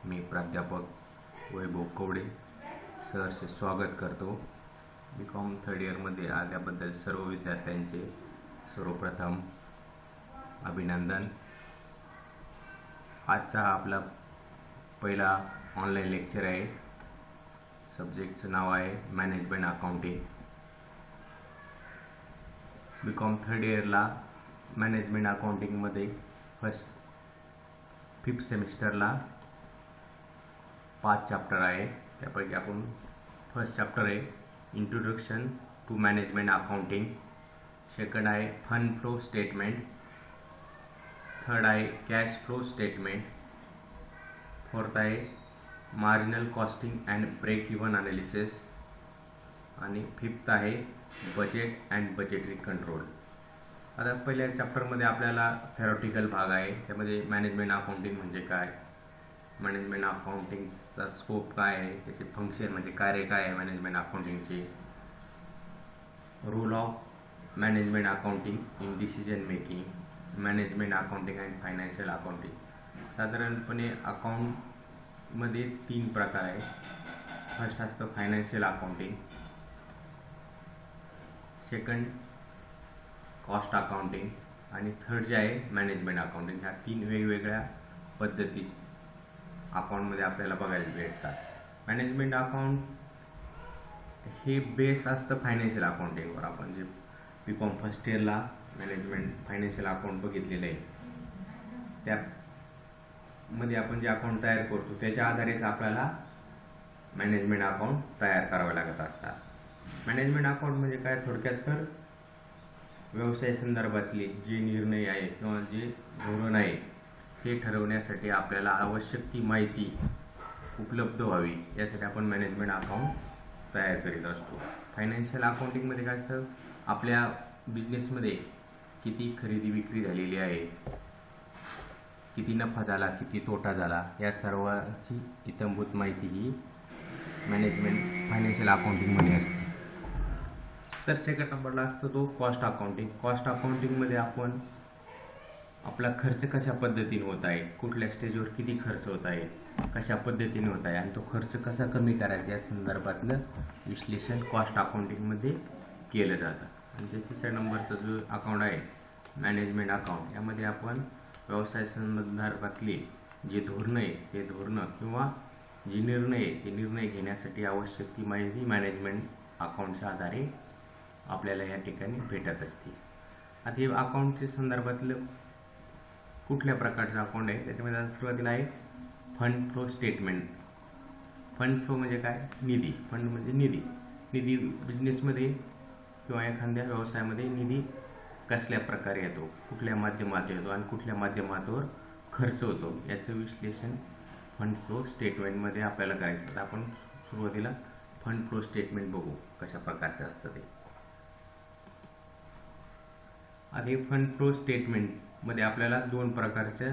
मी प्राध्यापक वैभव कवडे सहर्ष स्वागत करतो. BCom थर्ड इयरमध्ये आल्याबद्दल सर्व विद्यार्थ्यांचे सर्वप्रथम अभिनंदन. आजचा हा आपला पहिला ऑनलाईन लेक्चर आहे. सब्जेक्टचं नाव आहे मॅनेजमेंट अकाउंटिंग. BCom थर्ड इयरला मॅनेजमेंट अकाउंटिंगमध्ये फिफ्थ सेमिस्टरला 5 चॅप्टर आहे. त्यापैकी आपण फर्स्ट चॅप्टर आहे introduction to management accounting, second आहे फंड फ्लो स्टेटमेंट, थर्ड आहे कॅश फ्लो स्टेटमेंट, फोर्थ आहे marginal costing and break even analysis आणि फिफ्थ आहे बजेट अँड बजेटरी कंट्रोल. आता पहिल्या चॅप्टरमध्ये आपल्याला थेरॉटिकल भाग आहे. त्यामध्ये मॅनेजमेंट अकाउंटिंग म्हणजे काय, मॅनेजमेंट अकाउंटिंगचा स्कोप काय आहे, त्याचे फंक्शन म्हणजे कार्य काय आहे मॅनेजमेंट अकाउंटिंगचे, role of management accounting in decision making, management accounting and financial accounting. साधारणपणे अकाउंटमध्ये 3 प्रकार आहे. फर्स्ट असतं financial accounting, second cost accounting आणि थर्ड जे आहे मॅनेजमेंट अकाउंटिंग. ह्या 3 वेगवेगळ्या पद्धती अकाउंटमध्ये आपल्याला बघायला भेटतात. मॅनेजमेंट अकाउंट हे बेस असतं फायनान्शियल अकाउंटिंगवर. आपण जे BCom फर्स्ट इयरला मॅनेजमेंट फायनान्शियल अकाउंट बघितलेलं आहे, त्यामध्ये आपण जे अकाउंट तयार करतो त्याच्या आधारेच आपल्याला मॅनेजमेंट अकाउंट तयार करावे लागत असतात. मॅनेजमेंट अकाउंट म्हणजे काय, थोडक्यात तर व्यवसाय संदर्भातले जे निर्णय आहे किंवा जे धोरण आहे हे ठरवण्यासाठी आपल्याला आवश्यक ती माहिती उपलब्ध व्हावी यासाठी आपण मॅनेजमेंट अकाउंट तयार करीत असतो. फायनान्शियल अकाउंटिंगमध्ये काय असतं, आपल्या बिझनेसमध्ये किती खरेदी विक्री झालेली आहे, किती नफा झाला, किती तोटा झाला, या सर्वांची इत्थंभूत माहिती ही मॅनेजमेंट फायनान्शियल अकाउंटिंगमध्ये असते. तर सेकंड नंबरला असतो तो कॉस्ट अकाउंटिंग. कॉस्ट अकाउंटिंगमध्ये आपण आपला खर्च कशा पद्धतीने होत आहे, कुठल्या स्टेजवर किती खर्च होत आहे, कशा पद्धतीने होत आहे आणि तो खर्च कसा कमी करायचा या संदर्भातलं विश्लेषण कॉस्ट अकाउंटिंगमध्ये केलं जातं. आणि जे तिसऱ्या नंबरचा जो अकाउंट आहे मॅनेजमेंट अकाउंट, यामध्ये आपण व्यवसाय संदर्भातले जे धोरणं आहे ते धोरणं किंवा जे निर्णय आहे ते निर्णय घेण्यासाठी आवश्यक ती माहिती मॅनेजमेंट अकाउंटच्या आधारे आपल्याला या ठिकाणी भेटत असते. आता हे अकाउंटच्या संदर्भातलं कुठल्या प्रकारचं अकाउंट आहे त्याच्यामध्ये सुरुवातीला आहे fund flow statement. Fund flow म्हणजे काय, निधी. फंड म्हणजे निधी. निधी बिझनेसमध्ये किंवा एखाद्या व्यवसायामध्ये निधी कसल्या प्रकारे येतो, कुठल्या माध्यमातून येतो आणि कुठल्या माध्यमातून खर्च होतो याचं विश्लेषण फंड फ्लो स्टेटमेंटमध्ये आपल्याला करायचं. आपण सुरुवातीला फंड फ्लो स्टेटमेंट बघू कशा प्रकारचं असतं ते. आधी फंड फ्लो स्टेटमेंटमध्ये आपल्याला 2 प्रकारचे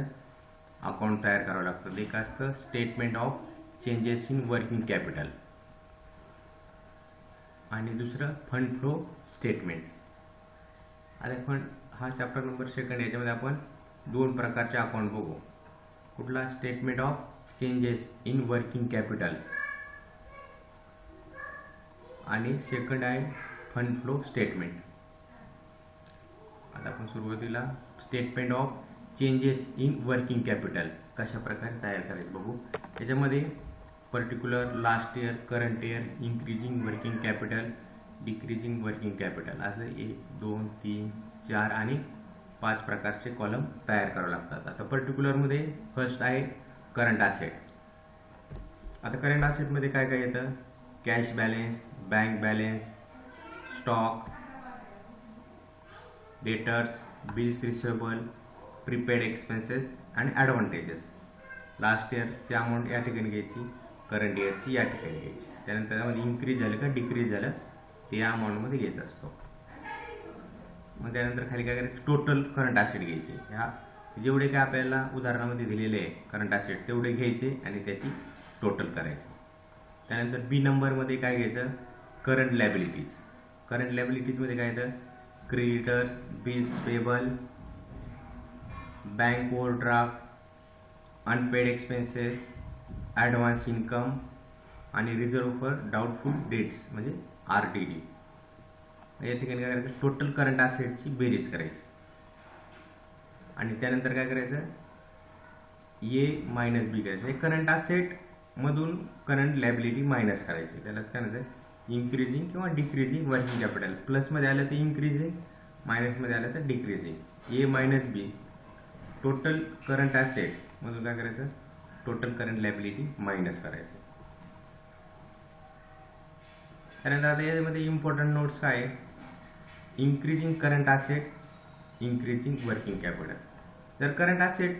अकाउंट तयार करावं लागतं. एक असतं statement of changes in working capital आणि दुसरं फंड फ्लो स्टेटमेंट. आता हा चॅप्टर नंबर सेकंड, याच्यामध्ये आपण 2 प्रकारचे अकाउंट बघू. कुठला, statement of changes in working capital आणि सेकंड आहे फंड फ्लो स्टेटमेंट. आता आपण सुरुवातीला statement of changes in working capital कशा प्रकारे तयार करायचं बघू. त्याच्यामध्ये particular, last year, current year, increasing working capital, decreasing working capital असं 1, 2, 3, 4 आणि 5 प्रकारचे कॉलम तयार करावे लागतात. आता पर्टिक्युलरमध्ये फर्स्ट आहे करंट असेट. आता करंट असेटमध्ये काय काय येतं, cash balance, bank balance, stock, debtors, bills receivable, prepaid expenses आणि ॲडव्हान्टेजेस. लास्ट इयरची अमाऊंट या ठिकाणी घ्यायची, करंट इयरची या ठिकाणी घ्यायची. त्यानंतर त्यामध्ये इन्क्रीज झालं का डिक्रीज झालं ते या अमाऊंटमध्ये घ्यायचं असतो. मग त्यानंतर खाली काय करायचं, टोटल करंट असेट घ्यायचे. ह्या जेवढे काय आपल्याला उदाहरणामध्ये दिलेले आहे करंट असेट तेवढे घ्यायचे आणि त्याची टोटल करायची. त्यानंतर बी नंबरमध्ये काय घ्यायचं, करंट लायबिलिटीज. करंट लायबिलिटीजमध्ये काय येतं, creditors, bills payable, bank overdraft, unpaid expenses, advance income आणि रिझर्व्ह फॉर डाऊटफुल डेट्स म्हणजे RTD. या ठिकाणी काय करायचं, टोटल करंट असेटची बेरीज करायची आणि त्यानंतर काय करायचं, A मायनस B करायचं. हे करंट असेट मधून करंट लायबिलिटी मायनस करायची. त्यालाच काय म्हणतात इन्क्रीजिंग किंवा डिक्रीजिंग वर्किंग कॅपिटल. प्लसमध्ये आलं तर इन्क्रीजिंग, मायनसमध्ये आलं तर decreasing. A minus B total current asset मधून काय करायचं, टोटल करंट लायबिलिटी मायनस करायचं. त्यानंतर आता यामध्ये इम्पॉर्टंट नोट्स काय आहे, increasing current asset, increasing working capital. जर करंट असेट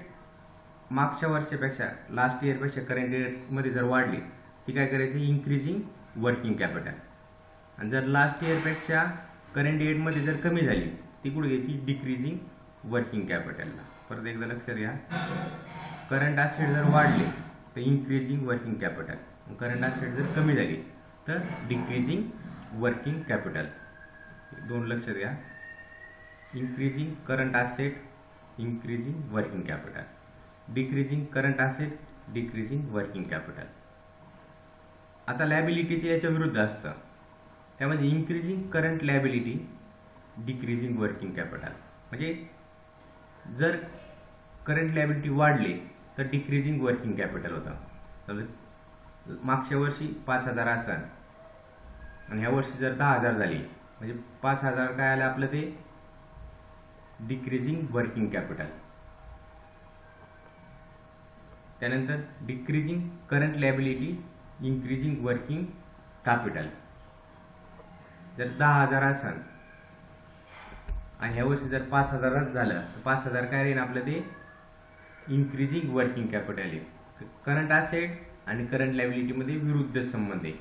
मागच्या वर्षापेक्षा लास्ट इयरपेक्षा करंट इयरमध्ये जर वाढली ती काय करायची, इन्क्रीजिंग वर्किंग कॅपिटल. आणि जर लास्ट इयरपेक्षा करंट इयरमध्ये जर कमी झाली ती कुठे घ्यायची, डिक्रीजिंग वर्किंग कॅपिटलला. परत एकदा लक्षात घ्या, करंट असेट जर वाढले तर increasing working capital, current asset जर कमी झाली तर डिक्रीजिंग वर्किंग कॅपिटल. दोन लक्षात घ्या, increasing current asset, increasing working capital. Decreasing current asset, decreasing working capital. आता लायबिलिटीचे याच्या विरुद्ध असतं, त्यामध्ये increasing current liability, decreasing working capital. म्हणजे जर करंट लायबिलिटी वाढली तर डिक्रीजिंग वर्किंग कॅपिटल होतं. समजा मागच्या वर्षी 5,000 असेल आणि ह्या वर्षी जर 10,000 झाली म्हणजे 5,000 काय आलं आपलं, ते डिक्रीजिंग वर्किंग कॅपिटल. त्यानंतर decreasing current liability, increasing working capital. जर 10,000 असेल आणि ह्या वर्षी जर 5,000 झालं तर 5,000 काय राहील आपलं, ते इन्क्रीजिंग वर्किंग कॅपिटल आहे. करंट असेट आणि करंट लायबिलिटीमध्ये विरुद्ध संबंध आहे.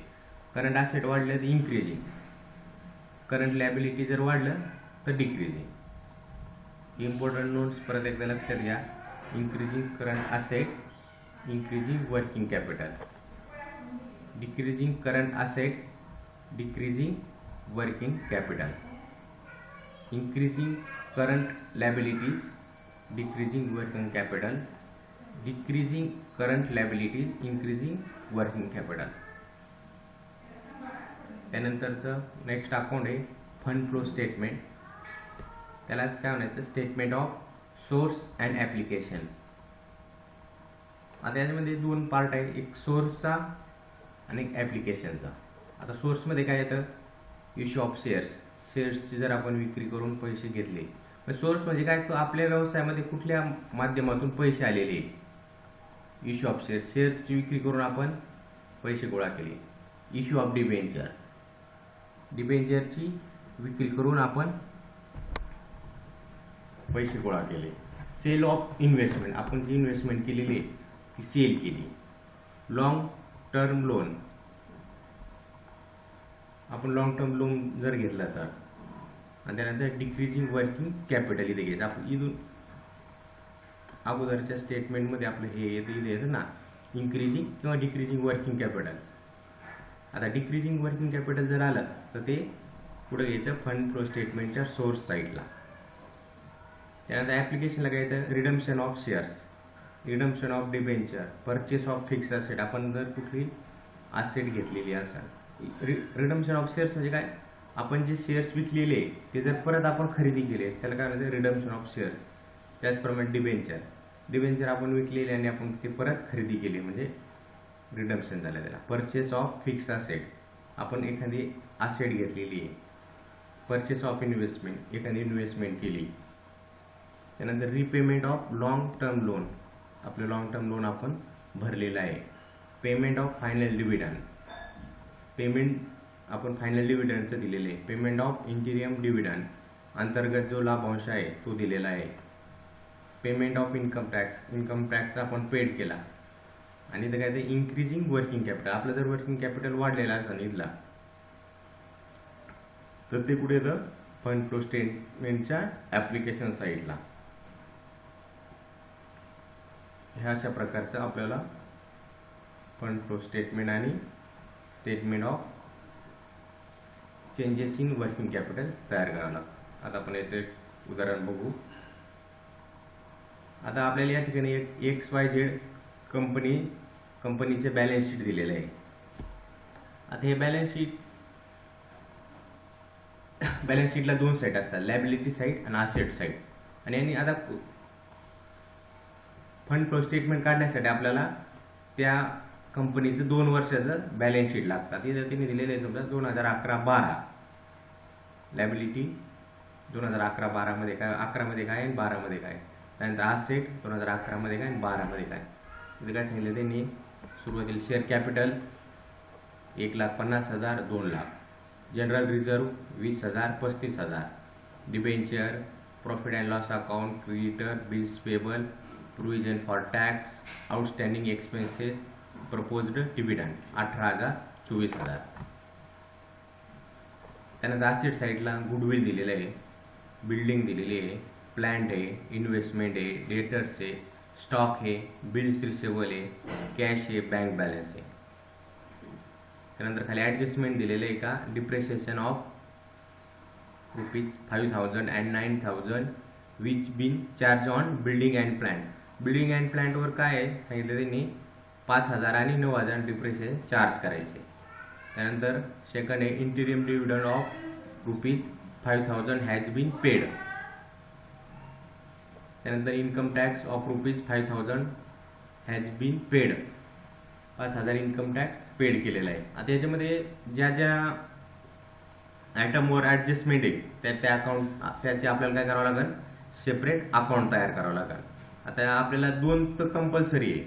करंट असेट वाढलं तर इन्क्रीजिंग, करंट लायबिलिटी जर वाढलं तर डिक्रीजिंग. इम्पॉर्टंट नोट्स परत एकदा लक्षात घ्या, increasing current asset, increasing working capital. Decreasing current asset, decreasing working capital. Increasing current liabilities, decreasing working capital. Decreasing current liabilities, increasing working capital. त्यानंतरचं नेक्स्ट अकाउंट आहे fund flow statement. त्यालाच काय म्हणायचं, statement of source and application. आता याच्यामध्ये दोन part आहे, एक सोर्सचा आणि एक ॲप्लिकेशनचा. आता सोर्समध्ये काय येतं, इश्यू ऑफ शेअर्स. शेअर्सची जर आपण विक्री करून पैसे घेतले, सोर्स म्हणजे काय, तो आपल्या व्यवसायामध्ये कुठल्या माध्यमातून पैसे आलेले. इश्यू ऑफ शेअर्स, शेअर्सची विक्री करून आपण पैसे गोळा केले. इश्यू ऑफ डिबेंचर, डिबेंचरची विक्री करून आपण पैसे गोळा केले. सेल ऑफ इन्व्हेस्टमेंट, आपण जी इन्व्हेस्टमेंट केलेली आहे ती सेल केली. लॉंग टर्म लोन, आपण लॉंग टर्म लोन जर घेतला तर. आणि त्यानंतर डिक्रीजिंग वर्किंग कॅपिटल इथे घ्यायचं. आपण इथून अगोदरच्या स्टेटमेंटमध्ये आपलं हे येतं, इथे येतं ना इन्क्रीजिंग किंवा डिक्रीजिंग वर्किंग कॅपिटल. आता डिक्रीजिंग वर्किंग कॅपिटल जर आलं तर ते पुढे घ्यायचं फंड फ्लो स्टेटमेंटच्या सोर्स साईडला. त्यानंतर ॲप्लिकेशनला काय येतं, redemption of shares, redemption of debenture, purchase of fix asset. आपण जर कुठली असेट घेतलेली असेल, रिडम्पशन ऑफ शेअर्स म्हणजे काय, आपण जे शेअर्स विकलेले ते जर परत आपण खरेदी केले त्याला काय म्हणतात, रिडम्पशन ऑफ शेअर्स. त्याचप्रमाणे डिबेंचर, डिबेंचर आपण विकलेले आणि आपण ते परत खरेदी केले म्हणजे रिडम्पशन झालं त्याला. परचेस ऑफ फिक्स असेट, आपण एखादी असेट घेतलेली आहे. परचेस ऑफ इन्व्हेस्टमेंट, एखादी इन्व्हेस्टमेंट केली. त्यानंतर repayment of long term loan, आपलं लॉंग टर्म लोन आपण भरलेलं आहे. Payment of final dividend, payment आपण फायनल डिव्हिडंडचं दिलेलं आहे. पेमेंट ऑफ इंटिरियम डिव्हिडंड, अंतर्गत जो लाभांश आहे तो दिलेला आहे. Payment of income tax, income tax आपण पेड केला. आणि इथं काय ते इन्क्रीजिंग वर्किंग कॅपिटल, आपलं जर वर्किंग कॅपिटल वाढलेलं असेल इथला तर ते कुठे येतं, फंड फ्लो स्टेटमेंटच्या ॲप्लिकेशन साईडला. ह्या अशा प्रकारचं आपल्याला फंड फ्लो स्टेटमेंट आणि statement of changes in working capital तयार करावं लागतं. आता आपण याचं एक उदाहरण बघू. आता आपल्याला या ठिकाणी एक XYZ कंपनी कंपनीचे बॅलन्स शीट दिलेलं आहे. आता हे बॅलन्स शीटला दोन साईड असतात, लायबिलिटी साईड आणि असेट साईड. आणि यांनी आता फंड फ्लो स्टेटमेंट काढण्यासाठी आपल्याला त्या कंपनीचं 2 वर्षाचं बॅलन्स शीट लागतात. इथं त्यांनी दिलेलं आहे समजा 2011-12 लायबिलिटी 2011-12 मध्ये काय, 11 मध्ये काय आणि 12 मध्ये काय. त्यानंतर असेट 2011 मध्ये काय आणि 12 मध्ये काय. इथे काय सांगितलं त्यांनी, सुरुवातीला share capital 1,50,000 2 lakh, general reserve 20,000 35,000, debenture, profit and loss account, creditor, bills payable, provision for tax, outstanding expenses, proposed dividend 18,000 24,000. त्यानंतर असेट साईडला गुडविल दिलेलं आहे, बिल्डिंग दिलेली आहे, प्लांट आहे, इन्व्हेस्टमेंट आहे, डेटर्स आहे, स्टॉक आहे, बिल्स रिसिवेबल आहे, कॅश आहे, बँक बॅलन्स आहे. त्यानंतर खाली ॲडजस्टमेंट दिलेलं आहे का, depreciation of ₹5,000 and 9,000 which been charge on building and plant. Building and प्लांटवर काय आहे सांगितलं त्यांनी, 5,000 आणि 9,000 डिप्रिसिएशन चार्ज करायचे. त्यानंतर सेकंड आहे interim dividend of ₹5,000 has been paid. त्यानंतर income tax of ₹5,000 has been paid, 5,000 income tax paid केलेला आहे. आता याच्यामध्ये ज्या ज्या आयटमवर ॲडजस्टमेंट आहे त्या अकाउंट त्याचे आपल्याला काय करावं लागेल, सेपरेट अकाउंट तयार करावं लागेल. आता आपल्याला 2 तर कंपल्सरी आहे,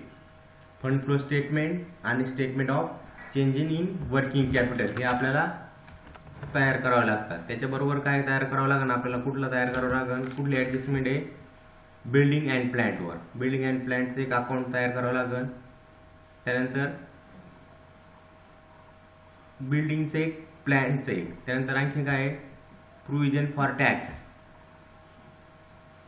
फंड फ्लो स्टेटमेंट आणि statement of change in working capital, हे आपल्याला तयार करावं लागतात. त्याच्याबरोबर काय तयार करावं लागेल आपल्याला, कुठलं तयार करावं लागेल, कुठली ॲडजस्टमेंट आहे, बिल्डिंग अँड प्लांटवर. बिल्डिंग अँड प्लांटचं एक अकाउंट तयार करावं लागेल. त्यानंतर बिल्डिंगचं एक, प्लॅनचं एक. त्यानंतर आणखी काय आहे, प्रोव्हिजन फॉर टॅक्स.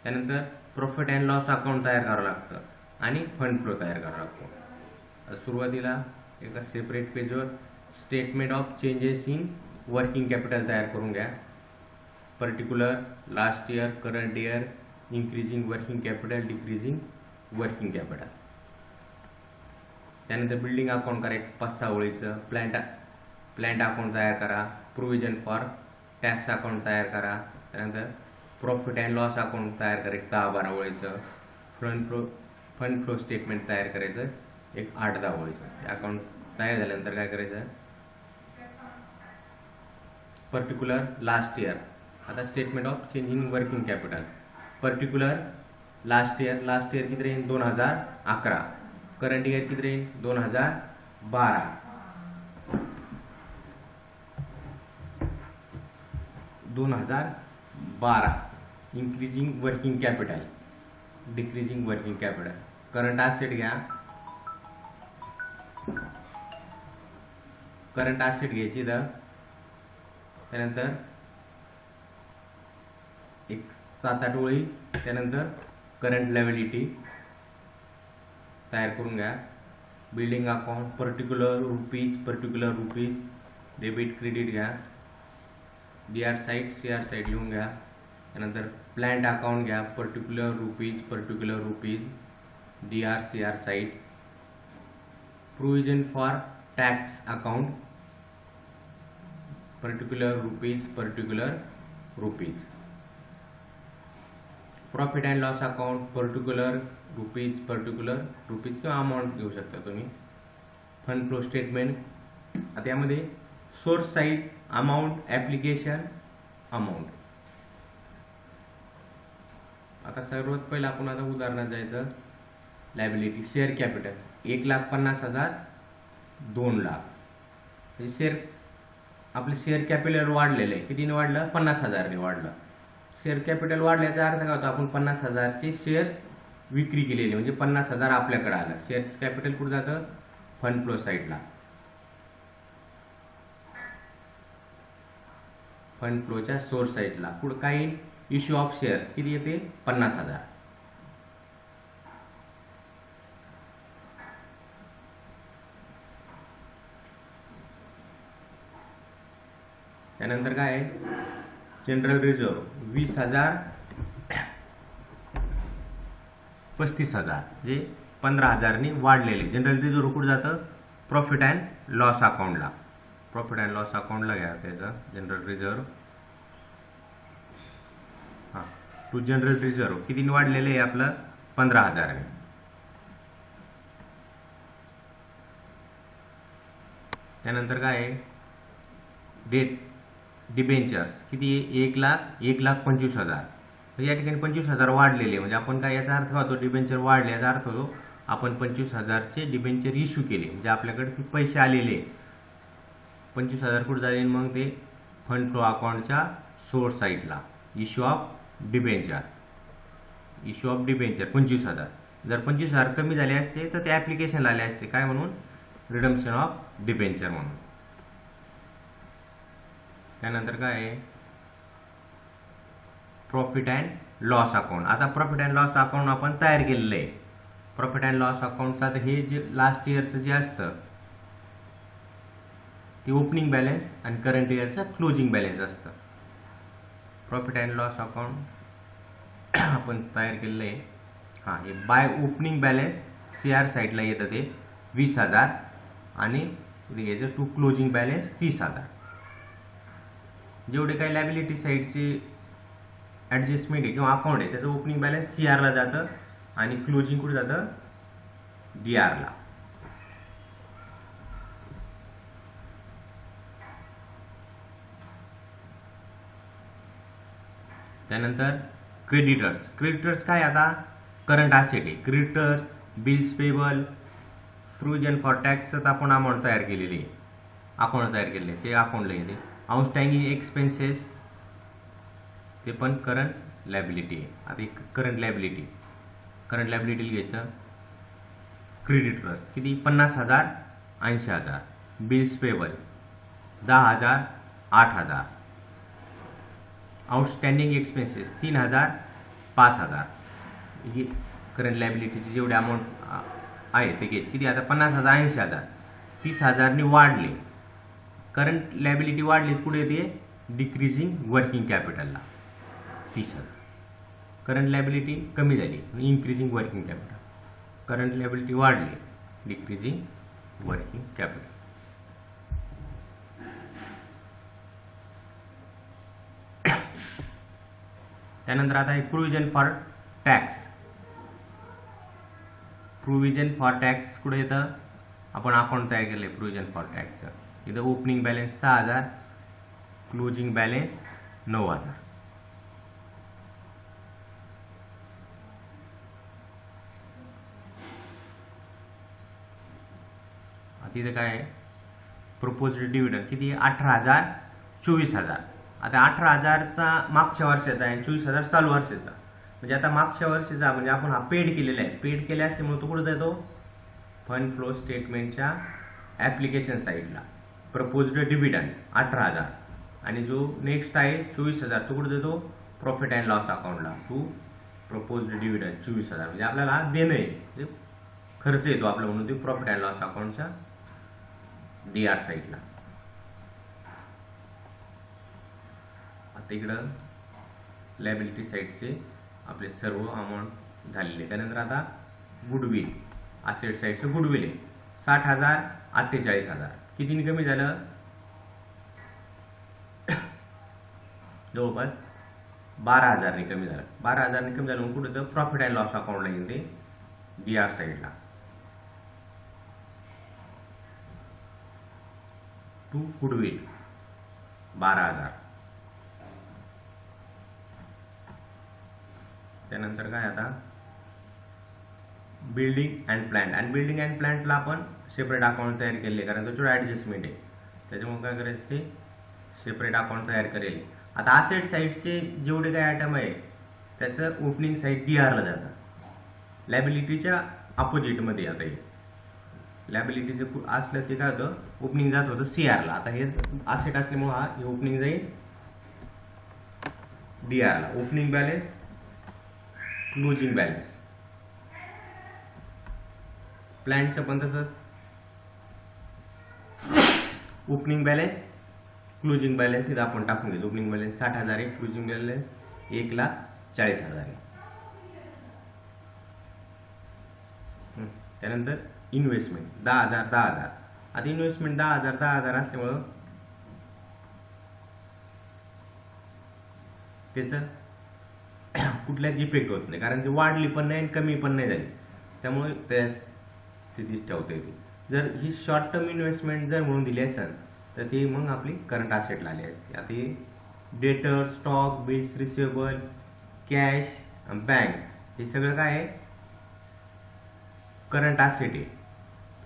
त्यानंतर प्रॉफिट अँड लॉस अकाउंट तयार करावं लागतं आणि फंड फ्लो तयार करावा लागतो. सुरुवातीला एका सेपरेट पेजवर statement of changes in working capital तयार करून घ्या. Particular, last year, current year, increasing working capital, decreasing working capital. त्यानंतर बिल्डिंग अकाउंट करा एक 5-6 ओळीचं, प्लॅन्ट अकाउंट तयार करा, प्रोव्हिजन फॉर टॅक्स अकाउंट तयार करा. त्यानंतर प्रॉफिट अँड लॉस अकाउंट तयार करा एक 10-12 ओळीचं. फंड फ्लो स्टेटमेंट तयार करायचं एक 8-10 ओळीचं. अकाउंट तयार झाल्यानंतर काय करायचं, पर्टिक्युलर, लास्ट इयर. आता statement of changing working capital, particular, last year किती राहील 2011, करंट इयर किती राहील 2012, 2012. Increasing working capital, decreasing working capital. Current asset घ्या, करंट ॲसेट घ्यायची इथं. त्यानंतर एक 7-8 ओळी. त्यानंतर करंट लायबिलिटी तयार करून घ्या. Building account, particular rupees, debit credit घ्या. DR साईट, CR साईट लिहून घ्या. त्यानंतर प्लॅन्ट अकाउंट घ्या, particular rupees, DR CR site. Provision for tax account, particular rupees. Profit and loss account, particular rupees किंवा amount घेऊ शकता तुम्ही. Fund flow statement. आता यामध्ये source side, amount, application, amount. आता सर्वात पहिलं आपण आता उदाहरणात जायचं. Liability, share capital 1,50,000 2 lakh. म्हणजे आपलं शेअर कॅपिटल वाढलेलं आहे. कितीने वाढलं, 50,000ने वाढलं. शेअर कॅपिटल वाढल्याचा अर्थ काय होता, आपण 50,000चे शेअर्स विक्री केलेले, म्हणजे 50,000 आपल्याकडे आलं. शेअर्स कॅपिटल कुठं जातं, फंड फ्लो साईडला. फंड फ्लोच्या सोर्स साईडला पुढं काय, इश्यू ऑफ शेअर्स किती येते, 50,000. त्यानंतर काय आहे, जनरल रिझर्व 20,000 35,000, म्हणजे 15,000नी वाढलेले. जनरल रिझर्व्ह कुठं जातं? प्रॉफिट अँड लॉस अकाउंटला. प्रॉफिट अँड लॉस अकाउंटला घ्या त्याचं जनरल रिझर्व्ह. हां, टू जनरल रिझर्व्ह कितीने वाढलेले आहे आपलं? 15,000ने. त्यानंतर काय आहे? डेट डिबेंचर्स किती? 1,25,000. या ठिकाणी 25,000 वाढलेले, म्हणजे आपण काय याचा अर्थ होतो? डिबेंचर वाढले याचा अर्थ होतो आपण 25,000चे डिबेंचर इश्यू केले, म्हणजे आपल्याकडे ते पैसे आलेले. 25,000 कुठे झाले? मग ते फंड फ्लो अकाउंटच्या सोर्स साईडला इश्यू ऑफ डिबेंचर. 25,000. जर 25,000 कमी झाले असते तर ते ॲप्लिकेशनला आले असते. काय म्हणून? रिडम्पशन ऑफ डिबेंचर म्हणून. त्यानंतर काय आहे? Profit and loss account. आता प्रॉफिट अँड लॉस अकाउंट आपण तयार केलेलं आहे. प्रॉफिट अँड लॉस अकाउंटचं आता हे जे लास्ट इयरचं जे असतं ते ओपनिंग बॅलन्स आणि करंट इयरचं क्लोजिंग बॅलन्स असतं. प्रॉफिट अँड लॉस अकाउंट आपण तयार केलेलं आहे. हां, हे बाय ओपनिंग बॅलन्स CR साईडला येतं ते 20,000 आणि याचं टू क्लोजिंग बॅलन्स 30,000. जेवढे काही लायबिलिटी साईडची ॲडजस्टमेंट आहे किंवा अकाउंट आहे त्याचं ओपनिंग बॅलन्स CRला जातं आणि क्लोजिंग कुठे जातं? DRला. त्यानंतर क्रेडिटर्स. क्रेडिटर्स काय? आता करंट ॲसेट आहे. Creditors, bills payable, provision for tax आपण अमाऊंट तयार केलेली आहे. अकाउंट तयार केलेले ते अकाउंटला येते. आउटस्टँडिंग एक्सपेन्सेस ते पण करंट लायबिलिटी आहे. आता एक करंट लायबिलिटी घ्यायचं. क्रेडिटर्स किती? 50,000, 80,000. Bills payable 10,000, 8,000. Outstanding expenses 3,000, 5,000. ही करंट लायबिलिटीची जेवढे अमाऊंट आहे ते घ्यायची. किती? आता 50,000, 80,000. 30,000नी वाढले. करंट लायबिलिटी वाढली पुढे येते डिक्रीजिंग वर्किंग कॅपिटलला 30,000. करंट लायबिलिटी कमी झाली, increasing working capital. Current liability वाढली, डिक्रीजिंग वर्किंग कॅपिटल. त्यानंतर आता आहे provision for tax. Provision for tax कुठे येतं? आपण अकाउंट तयार केलं आहे प्रोव्हिजन फॉर टॅक्सचं. इथं ओपनिंग बॅलन्स 6,000, क्लोजिंग बॅलन्स 9,000. तिथे काय आहे? प्रपोज्ड डिव्हिडंड किती? 18,000, 24,000. आता 18,000चा मागच्या वर्षाचा आहे आणि 24,000 चालू वर्षाचा. म्हणजे आता मागच्या वर्षाचा म्हणजे आपण हा पेड केलेला आहे. पेड केले असल्यामुळे तो कुठं जातो? फंड फ्लो स्टेटमेंटच्या ॲप्लिकेशन साईडला. प्रपोज्ड डिव्हिडंड 18,000 आणि जो नेक्स्ट आहे 24,000 तो कुठं देतो? प्रॉफिट अँड लॉस अकाउंटला. टू प्रपोज्ड डिव्हिडंड 24,000 म्हणजे आपल्याला देणं आहे, खर्च येतो आपला म्हणून ते प्रॉफिट अँड लॉस अकाउंटच्या DR साईडला. आता इकडं लायबिलिटी साईडचे आपले सर्व अमाऊंट झालेले. त्यानंतर आता गुडविल. असेट साईडचं गुडविल आहे 60,000, 48,000. कितीने कमी झालं? जवळपास 12,000ने कमी झालं. 12,000ने कमी झालं कुठं? तर प्रॉफिट अँड लॉस अकाउंटला येईल ते DR साईडला. To goodwill 12,000. त्यानंतर काय? आता बिल्डिंग अँड प्लांट. आणि बिल्डिंग अँड प्लांटला आपण सेपरेट अकाउंट तयार केले कारण त्याच्यावर ॲडजस्टमेंट आहे. त्याच्यामुळे काय करायचं? ते सेपरेट अकाउंट तयार करेल. आता असेट साईडचे जेवढे काही आयटम आहे त्याचं ओपनिंग साईड DRला जातं. लायबिलिटीच्या अपोजिटमध्ये. आता हे लायबिलिटीचं असलं ते काय होतं? ओपनिंग जात होतं CRला. आता हे असेट असल्यामुळे हा हे ओपनिंग जाईल DRला. Opening balance, closing balance. प्लॅनचं पण तसंच. ओपनिंग बॅलन्स, क्लोजिंग बॅलन्स इथं आपण टाकून घ्यायचं. ओपनिंग बॅलन्स 60,000 आहे, क्लोजिंग बॅलन्स 1,40,000 आहे. त्यानंतर इन्व्हेस्टमेंट 10,000 आता इन्व्हेस्टमेंट 10,000 असल्यामुळं त्याचं कुठल्याच इफेक्ट होत नाही, कारण ती वाढली पण नाही आणि कमी पण नाही झाली, त्यामुळे त्या स्थितीत ठेवता येते. जर ही शॉर्ट टर्म इन्व्हेस्टमेंट जर म्हणून दिली असेल तर ती मग आपली करंट असेटला आली असते. आता ही डेटर, stock, bills receivable, cash, bank हे सगळं काय आहे, करंट असेट आहे.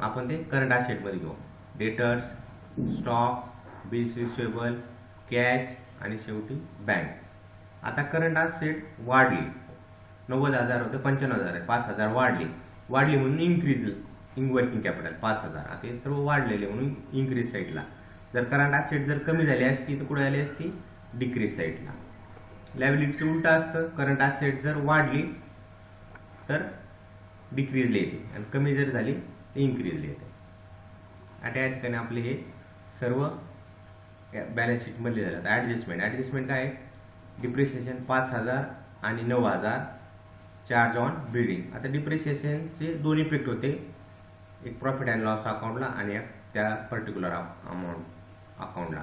आपण ते करंट असेटमध्ये घेऊ. Debtors, stock, bills receivable, cash आणि शेवटी बँक. आता करंट असेट वाढली, 90,000 होते 95,000 आहे, 5,000 वाढली म्हणून इन्क्रीज इन वर्किंग कॅपिटल 5,000. आता हे सर्व वाढलेले म्हणून इन्क्रीज साईडला. जर करंट असेट जर कमी झाली असती तर कुठे आली असती, डिक्रीज साईडला. लायबिलिटीचं उलट असतं, करंट असेट जर वाढली तर डिक्रीजला येते आणि कमी जर झाली तर इन्क्रीजला येते. आता या ठिकाणी आपले हे सर्व बॅलन्स शीटमधले झालं. आता ॲडजस्टमेंट काय आहे, डिप्रिसिएशन 5,000 आणि 9,000 चार्ज ऑन बिल्डिंग. आता डिप्रिसिएशनचे दोन इफेक्ट होते, एक प्रॉफिट अँड लॉस अकाउंटला आणि एक त्या पर्टिक्युलर अमाऊंट अकाउंटला.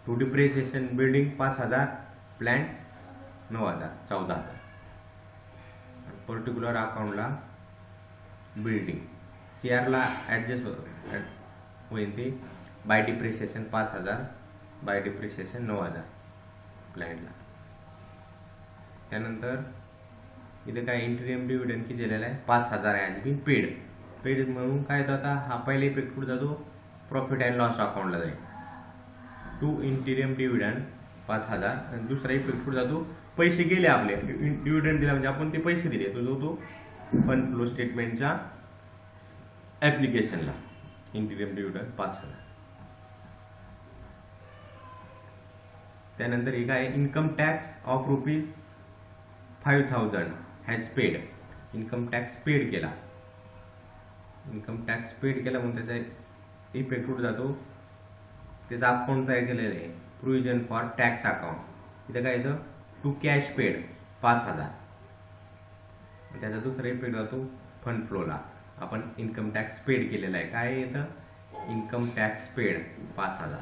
To depreciation building 5,000, plant 9,000 14,000. Particular अकाउंटला बिल्डिंग CRला ॲडजस्ट होईल ते बाय डिप्रिसिएशन 5,000 बाय डिप्रिसिएशन 9,000 प्लॅन्टला. त्यानंतर इथे काय इंटिरियम डिव्हिडंड किती दिलेला आहे, 5,000 हॅज बीन पेड म्हणून काय होता, हा पहिला इफेक्ट कुठे जातो, प्रॉफिट अँड लॉस अकाउंटला जाईल. टू इंटिरियम डिव्हिडंड 5,000 आणि दुसरा इफेक्ट कुठे जातो, पैसे गेले आपले, डिव्हिडंड दिला म्हणजे आपण ते पैसे दिले, तो फंड फ्लो स्टेटमेंटच्या ऍप्लिकेशनला. इंटिरियम डिव्हिडंड 5,000. त्यानंतर हे काय, income tax of ₹5,000 has paid. Income tax paid केला म्हणून त्याचा इफेक्ट कुठे जातो, त्याचा अकाउंट तयार केलेलं आहे, प्रोव्हिजन फॉर टॅक्स अकाउंट. इथं काय येतं, टू कॅश पेड 5,000. त्याचा दुसरा इफेक्ट जातो फंड फ्लोला. आपण इन्कम टॅक्स पेड केलेला आहे, काय येतं, इन्कम टॅक्स पेड 5,000.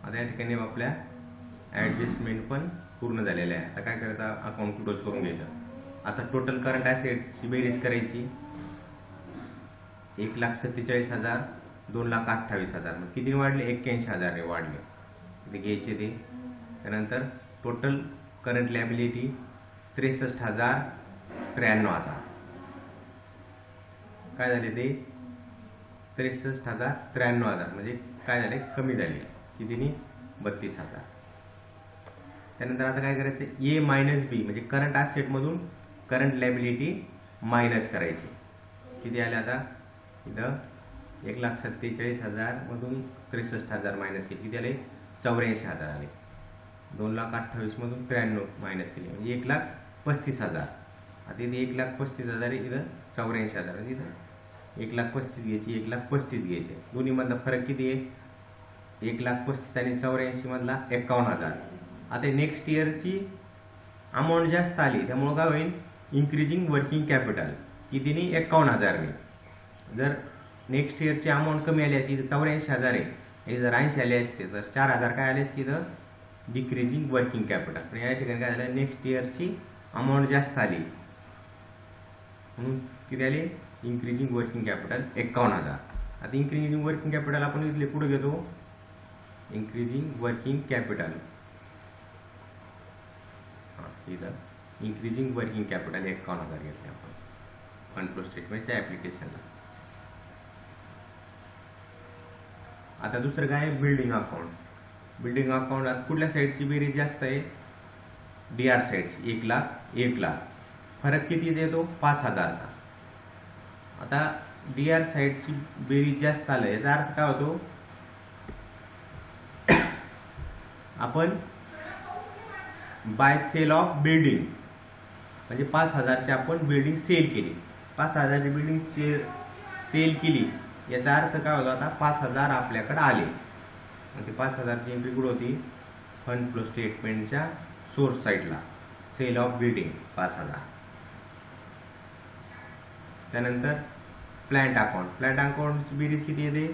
आता या ठिकाणी आपल्या ॲडजस्टमेंट पण पूर्ण झालेल्या आहे. आता काय करायचं, अकाउंट क्लोज करून घ्यायचं. आता टोटल करंट ॲसेटची बेरीज करायची, 1,47,000, 2,28,000, मग किती वाढले, 81,000 वाढले, ते घ्यायचे ते. त्यानंतर टोटल करंट लायबिलिटी 63,000, 93,000 काय झाले ते, 63,000, 93,000 म्हणजे काय झाले, कमी झाले कितीनी, 32,000. त्यानंतर आता काय करायचं, ए मायनस बी म्हणजे करंट असेटमधून करंट लायबिलिटी मायनस करायची. किती आले, आता इथं 1,47,000 मधून 63,000 मायनस केले, किती आले, 84,000 आले. 2,28,000 मधून 93 मायनस केले म्हणजे 1,35,000. आता इथे 1,35,000 इथं 84,000, इथं 1,35,000 घ्यायची, 1,35,000 घ्यायचे. दोन्ही मधला फरक किती आहे, 1,35,000 आणि 84 मधला 51,000. आता नेक्स्ट इयरची अमाऊंट जास्त आली त्यामुळे काय होईल, इन्क्रीजिंग वर्किंग कॅपिटल कितीनी, 51,000. जर नेक्स्ट इयरची अमाऊंट कमी आली असती तर 84,000 आहे, हे जर 80 आले असते तर 4,000 काय आले असते, तर डिक्रीजिंग वर्किंग कॅपिटल. पण या ठिकाणी काय झालं, नेक्स्ट इयरची अमाऊंट जास्त आली म्हणून किती आले, इन्क्रीजिंग वर्किंग कॅपिटल 51,000. आता इन्क्रीजिंग वर्किंग कॅपिटल आपण इथले पुढे घेतो, इन्क्रीजिंग वर्किंग कॅपिटल, इथं इन्क्रीजिंग वर्किंग कॅपिटल 51,000 घेतले आपण फंड फ्लो स्टेटमेंटच्या ॲप्लिकेशनला. आता दुसरं काय, बिल्डिंग अकाउंट. बिल्डिंग अकाउंट कुठल्या साईडची बेरीज जास्त आहे, DR साईडची, 1,00,000 फरक किती देतो, 5,000चा. आता DR साईडची बेरीज जास्त आलं याचा अर्थ काय होतो, आपण बाय सेल ऑफ बिल्डिंग म्हणजे 5,000ची आपण बिल्डिंग सेल केली, 5,000ची बिल्डिंग सेल केली याचा अर्थ काय होता, आता 5,000 आपल्याकडे आले. म्हणजे 5,000ची एंट्री कुठे होती, फंड फ्लो स्टेटमेंटच्या सोर्स साईडला सेल ऑफ बिडिंग 5,000. त्यानंतर प्लॅन्ट अकाउंटची बेरीज किती येते,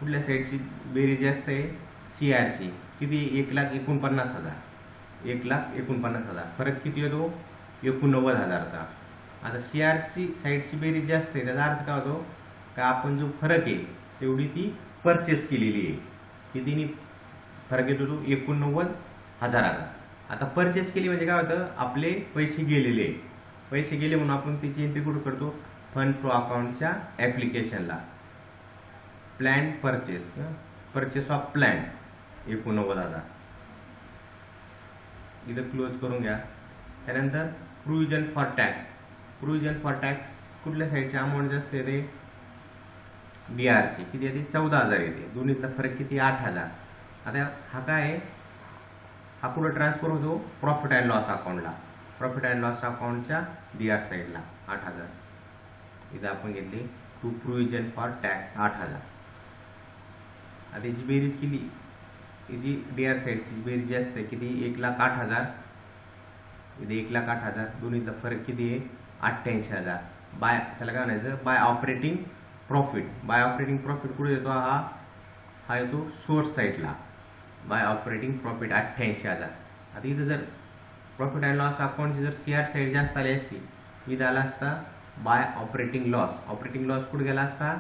कुठल्या साईडची बेरीज जास्त आहे, CRची किती 1,49,000. 1,49,000 फरक किती येतो 89,000चा. आता CRची साईडची बेरीज जास्त आहे, त्याचा अर्थ काय होतो का आपण जो फरक आहे तेवढी ती परचेस केलेली आहे. कितीनी फरक येतो तो 89,000. आता परचेस केली म्हणजे काय होतं, आपले पैसे गेलेले म्हणून आपण त्याची एंट्री कुठं करतो, फंड फ्लो अकाउंटच्या ॲप्लिकेशनला. प्लॅन परचेस ऑफ प्लॅन 89,000 इथं क्लोज करून घ्या. त्यानंतर प्रोव्हिजन फॉर टॅक्स कुठल्या साईडची अमाऊंट जास्त येते, BRची किती येते 14,000 येते. दोन्हीचा फरक किती 8,000. आता हा काय आहे, हा कुठं ट्रान्सफर होतो, प्रॉफिट अँड लॉस अकाउंटला. प्रॉफिट अँड लॉस अकाउंटच्या BR साईडला 8,000. इथं आपण घेतली टू प्रोव्हिजन फॉर टॅक्स 8,000. आता याची बेरीज केली, याची BR साईडची बेरीज जास्त आहे किती 1,08,000. इथे 1,08,000. दोन्हीचा फरक किती आहे 88,000. त्याला काय म्हणायचं, बाय ऑपरेटिंग प्रॉफिट कुठे येतो, हा येतो सोर्स साईडला. Bye operating profit 88,000. आता इथं जर प्रॉफिट अँड लॉस अकाउंटची जर CR साईड जास्त आली असती, इथं आला असता बाय ऑपरेटिंग लॉस कुठे गेला असता,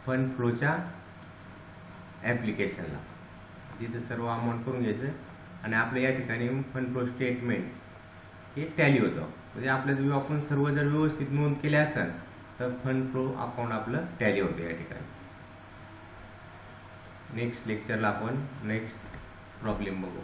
फंड फ्लोच्या ॲप्लिकेशनला. तिथं सर्व अमाऊंट करून घ्यायचं आणि आपल्या या ठिकाणी फंड फ्लो स्टेटमेंट हे टॅली होतं. म्हणजे आपल्या आपण सर्व जर व्यवस्थित नोंद केल्या असेल तर फंड फ्लो अकाउंट आपलं टॅली होतं या ठिकाणी. नेक्स्ट लेक्चरला आपण नेक्स्ट प्रॉब्लेम बघू.